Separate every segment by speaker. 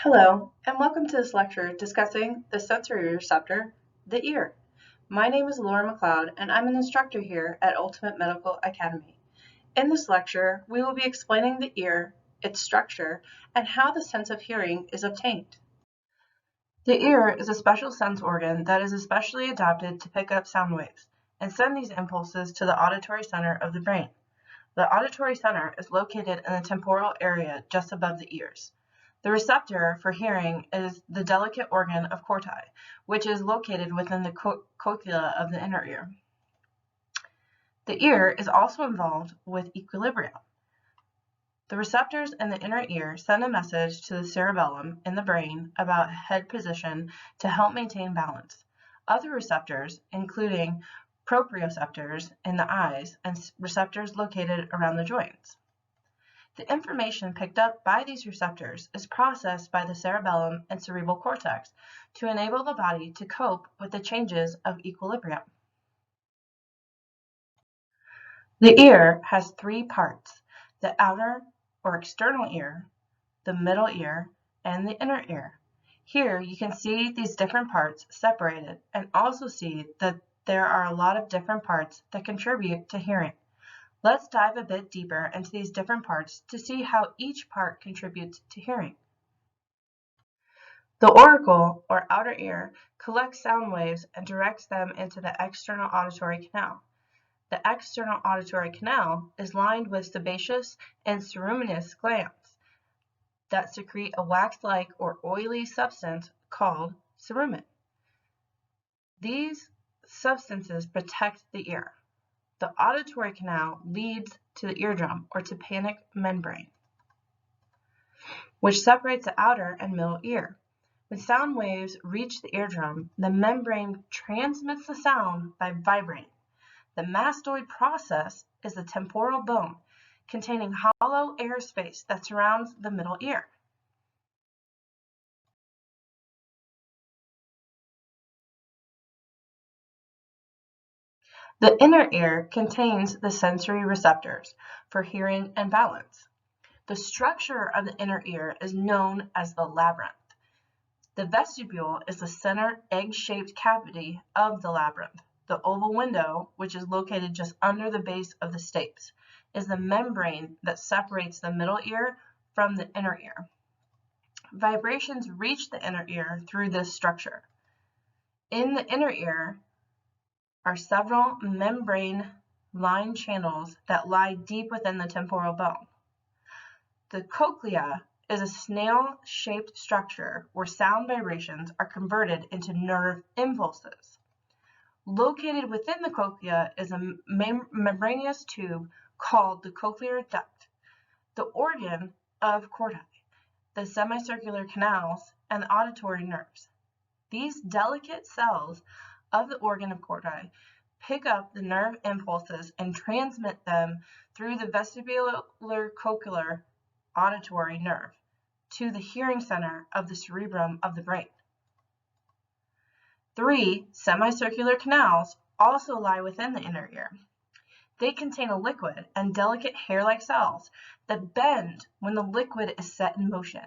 Speaker 1: Hello, and welcome to this lecture discussing the sensory receptor, the ear. My name is Laura McLeod, and I'm an instructor here at Ultimate Medical Academy. In this lecture, we will be explaining the ear, its structure, and how the sense of hearing is obtained. The ear is a special sense organ that is especially adapted to pick up sound waves and send these impulses to the auditory center of the brain. The auditory center is located in the temporal area just above the ears. The receptor for hearing is the delicate organ of corti, which is located within the cochlea of the inner ear. The ear is also involved with equilibrium. The receptors in the inner ear send a message to the cerebellum in the brain about head position to help maintain balance. Other receptors, including proprioceptors in the eyes and receptors located around the joints. The information picked up by these receptors is processed by the cerebellum and cerebral cortex to enable the body to cope with the changes of equilibrium. The ear has three parts: the outer or external ear, the middle ear, and the inner ear. Here you can see these different parts separated and also see that there are a lot of different parts that contribute to hearing. Let's dive a bit deeper into these different parts to see how each part contributes to hearing. The auricle, or outer ear, collects sound waves and directs them into the external auditory canal. The external auditory canal is lined with sebaceous and ceruminous glands that secrete a wax-like or oily substance called cerumen. These substances protect the ear. The auditory canal leads to the eardrum or tympanic membrane, which separates the outer and middle ear. When sound waves reach the eardrum, the membrane transmits the sound by vibrating. The mastoid process is the temporal bone containing hollow air space that surrounds the middle ear. The inner ear contains the sensory receptors for hearing and balance. The structure of the inner ear is known as the labyrinth. The vestibule is the center egg-shaped cavity of the labyrinth. The oval window, which is located just under the base of the stapes, is the membrane that separates the middle ear from the inner ear. Vibrations reach the inner ear through this structure. In the inner ear are several membrane-lined channels that lie deep within the temporal bone. The cochlea is a snail-shaped structure where sound vibrations are converted into nerve impulses. Located within the cochlea is a membranous tube called the cochlear duct, the organ of corti, the semicircular canals, and the auditory nerves. These delicate cells of the organ of corti pick up the nerve impulses and transmit them through the vestibular cochlear auditory nerve to the hearing center of the cerebrum of the brain. 3 semicircular canals also lie within the inner ear. They contain a liquid and delicate hair-like cells that bend when the liquid is set in motion.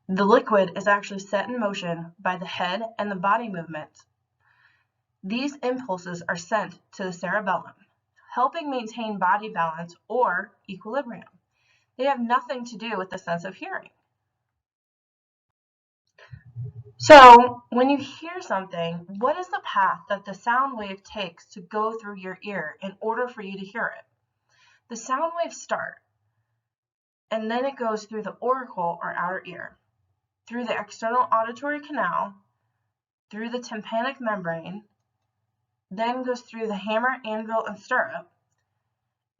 Speaker 1: The liquid is actually set in motion by the head and the body movements. These impulses are sent to the cerebellum, helping maintain body balance or equilibrium. They have nothing to do with the sense of hearing. So, when you hear something, what is the path that the sound wave takes to go through your ear in order for you to hear it? The sound waves start, and then it goes through the auricle or outer ear, through the external auditory canal, through the tympanic membrane, then goes through the hammer, anvil, and stirrup,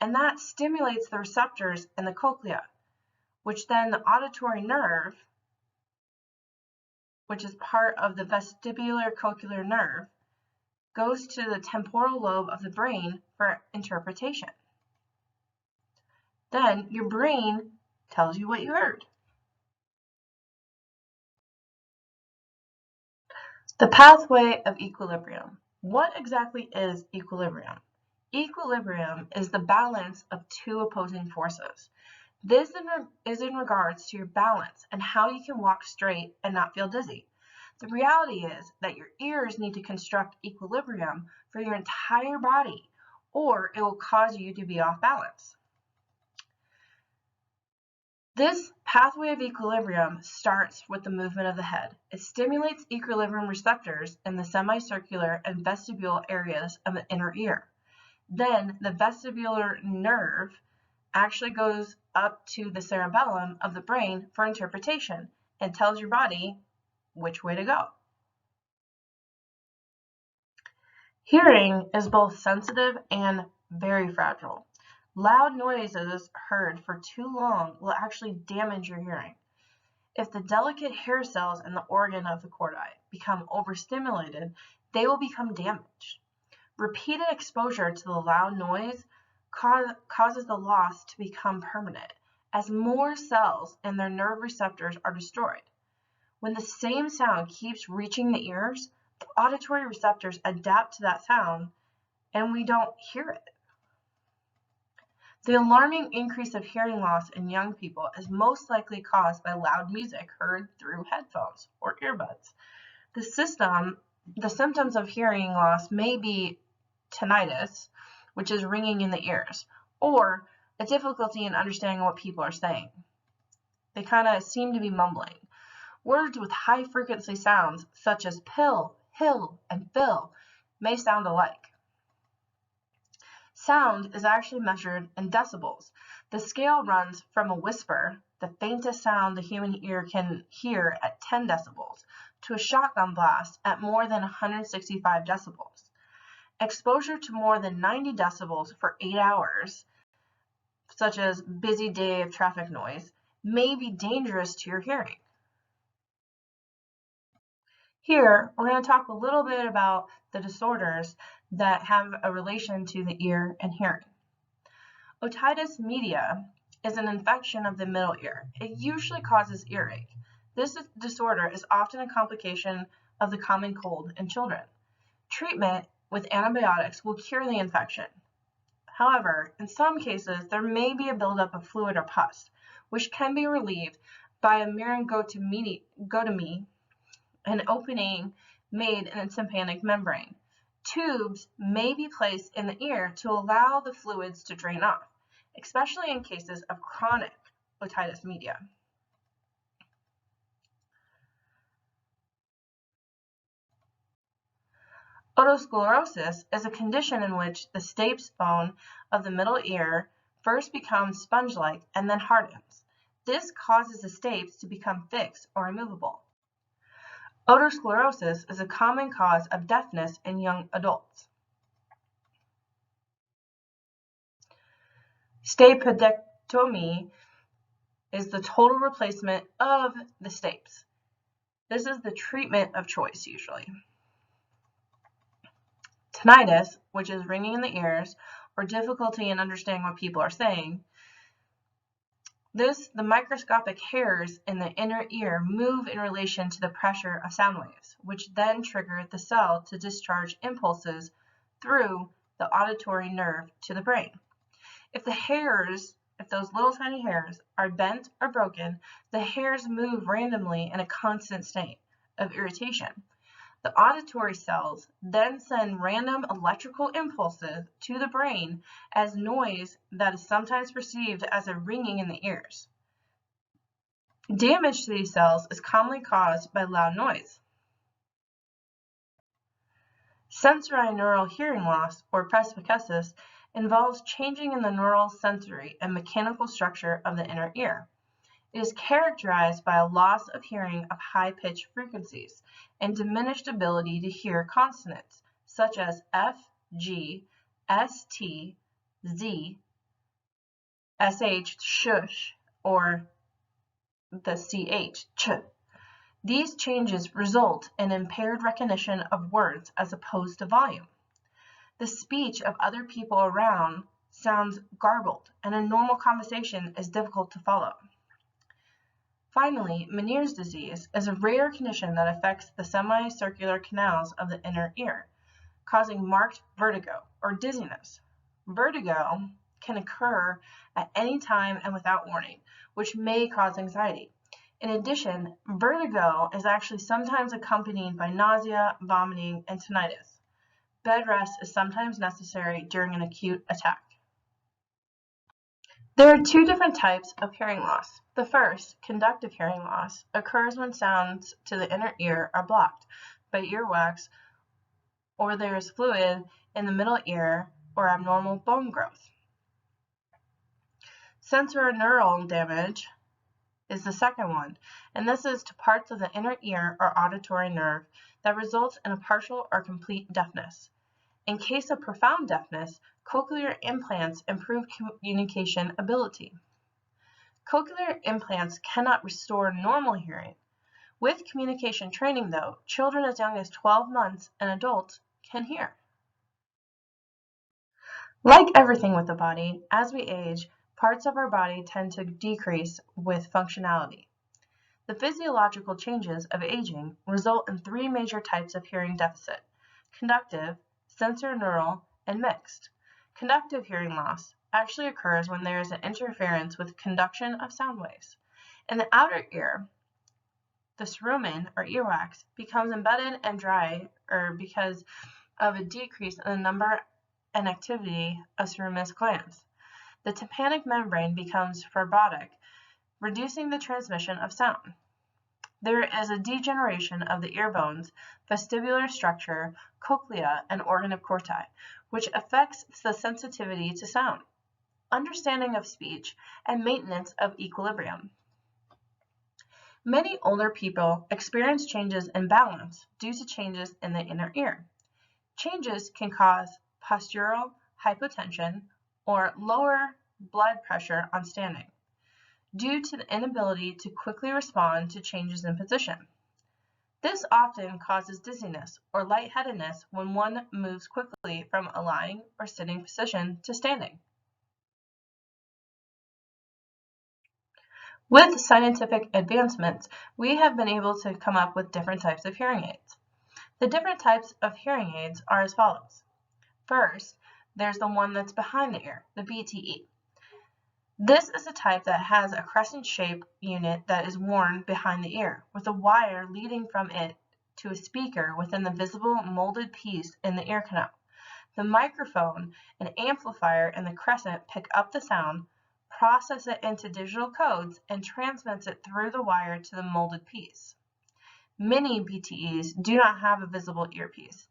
Speaker 1: and that stimulates the receptors in the cochlea, which then the auditory nerve, which is part of the vestibular cochlear nerve, goes to the temporal lobe of the brain for interpretation. Then your brain tells you what you heard. The pathway of equilibrium. What exactly is equilibrium? Equilibrium is the balance of two opposing forces. This is in regards to your balance and how you can walk straight and not feel dizzy. The reality is that your ears need to construct equilibrium for your entire body, or it will cause you to be off balance. This pathway of equilibrium starts with the movement of the head. It stimulates equilibrium receptors in the semicircular and vestibular areas of the inner ear. Then the vestibular nerve actually goes up to the cerebellum of the brain for interpretation and tells your body which way to go. Hearing is both sensitive and very fragile. Loud noises heard for too long will actually damage your hearing. If the delicate hair cells in the organ of the cordi become overstimulated, they will become damaged. Repeated exposure to the loud noise causes the loss to become permanent, as more cells in their nerve receptors are destroyed. When the same sound keeps reaching the ears, the auditory receptors adapt to that sound, and we don't hear it. The alarming increase of hearing loss in young people is most likely caused by loud music heard through headphones or earbuds. The symptoms of hearing loss may be tinnitus, which is ringing in the ears, or a difficulty in understanding what people are saying. They kind of seem to be mumbling. Words with high frequency sounds such as pill, hill, and fill may sound alike. Sound is actually measured in decibels. The scale runs from a whisper, the faintest sound the human ear can hear at 10 decibels, to a shotgun blast at more than 165 decibels. Exposure to more than 90 decibels for 8 hours, such as busy day of traffic noise, may be dangerous to your hearing. Here, we're going to talk a little bit about the disorders that have a relation to the ear and hearing. Otitis media is an infection of the middle ear. It usually causes earache. This disorder is often a complication of the common cold in children. Treatment with antibiotics will cure the infection. However, in some cases, there may be a buildup of fluid or pus, which can be relieved by a myringotomy, an opening made in a tympanic membrane. Tubes may be placed in the ear to allow the fluids to drain off, especially in cases of chronic otitis media. Otosclerosis is a condition in which the stapes bone of the middle ear first becomes sponge-like and then hardens. This causes the stapes to become fixed or immovable. Otosclerosis is a common cause of deafness in young adults. Stapedectomy is the total replacement of the stapes. This is the treatment of choice usually. Tinnitus, which is ringing in the ears or difficulty in understanding what people are saying. The microscopic hairs in the inner ear move in relation to the pressure of sound waves, which then trigger the cell to discharge impulses through the auditory nerve to the brain. If those little tiny hairs are bent or broken, the hairs move randomly in a constant state of irritation. The auditory cells then send random electrical impulses to the brain as noise that is sometimes perceived as a ringing in the ears. Damage to these cells is commonly caused by loud noise. Sensorineural hearing loss, or presbycusis, involves changing in the neural sensory and mechanical structure of the inner ear. It is characterized by a loss of hearing of high-pitched frequencies and diminished ability to hear consonants such as F, G, S, T, Z, SH, shush, or the CH, ch. These changes result in impaired recognition of words as opposed to volume. The speech of other people around sounds garbled, and a normal conversation is difficult to follow. Finally, Meniere's disease is a rare condition that affects the semicircular canals of the inner ear, causing marked vertigo or dizziness. Vertigo can occur at any time and without warning, which may cause anxiety. In addition, vertigo is actually sometimes accompanied by nausea, vomiting, and tinnitus. Bed rest is sometimes necessary during an acute attack. There are two different types of hearing loss. The first, conductive hearing loss, occurs when sounds to the inner ear are blocked by earwax or there is fluid in the middle ear or abnormal bone growth. Sensorineural damage is the second one, and this is to parts of the inner ear or auditory nerve that results in a partial or complete deafness. In case of profound deafness, cochlear implants improve communication ability. Cochlear implants cannot restore normal hearing. With communication training, though, children as young as 12 months and adults can hear. Like everything with the body, as we age, parts of our body tend to decrease with functionality. The physiological changes of aging result in three major types of hearing deficit: conductive, sensorineural, and mixed. Conductive hearing loss actually occurs when there is an interference with conduction of sound waves. In the outer ear, the cerumen or earwax becomes embedded and dry because of a decrease in the number and activity of ceruminous glands. The tympanic membrane becomes fibrotic, reducing the transmission of sound. There is a degeneration of the ear bones, vestibular structure, cochlea, and organ of corti, which affects the sensitivity to sound, understanding of speech, and maintenance of equilibrium. Many older people experience changes in balance due to changes in the inner ear. Changes can cause postural hypotension or lower blood pressure on standing, due to the inability to quickly respond to changes in position. This often causes dizziness or lightheadedness when one moves quickly from a lying or sitting position to standing. With scientific advancements, we have been able to come up with different types of hearing aids. The different types of hearing aids are as follows. First, there's the one that's behind the ear, the BTE. This is a type that has a crescent-shaped unit that is worn behind the ear, with a wire leading from it to a speaker within the visible molded piece in the ear canal. The microphone and amplifier in the crescent pick up the sound, process it into digital codes, and transmits it through the wire to the molded piece. Many BTEs do not have a visible earpiece.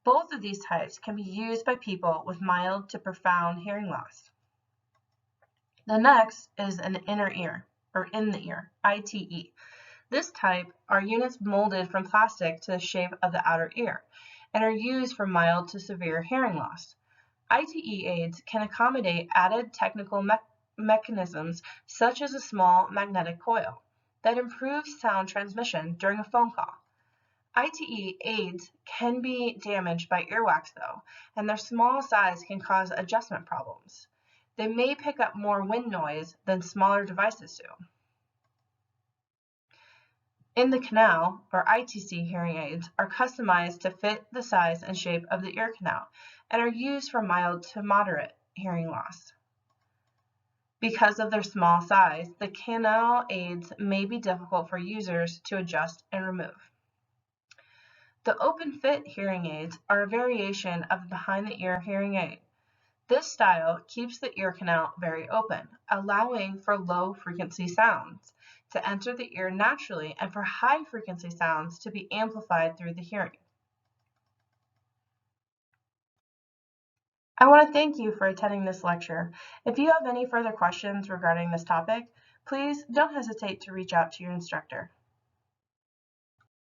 Speaker 1: Both of these types can be used by people with mild to profound hearing loss. The next is an inner ear, or in the ear, ITE. This type are units molded from plastic to the shape of the outer ear and are used for mild to severe hearing loss. ITE aids can accommodate added technical mechanisms such as a small magnetic coil that improves sound transmission during a phone call. ITE aids can be damaged by earwax though, and their small size can cause adjustment problems. They may pick up more wind noise than smaller devices do. In the canal, or ITC hearing aids are customized to fit the size and shape of the ear canal and are used for mild to moderate hearing loss. Because of their small size, the canal aids may be difficult for users to adjust and remove. The open fit hearing aids are a variation of the behind the ear hearing aid. This style keeps the ear canal very open, allowing for low frequency sounds to enter the ear naturally and for high frequency sounds to be amplified through the hearing. I want to thank you for attending this lecture. If you have any further questions regarding this topic, please don't hesitate to reach out to your instructor.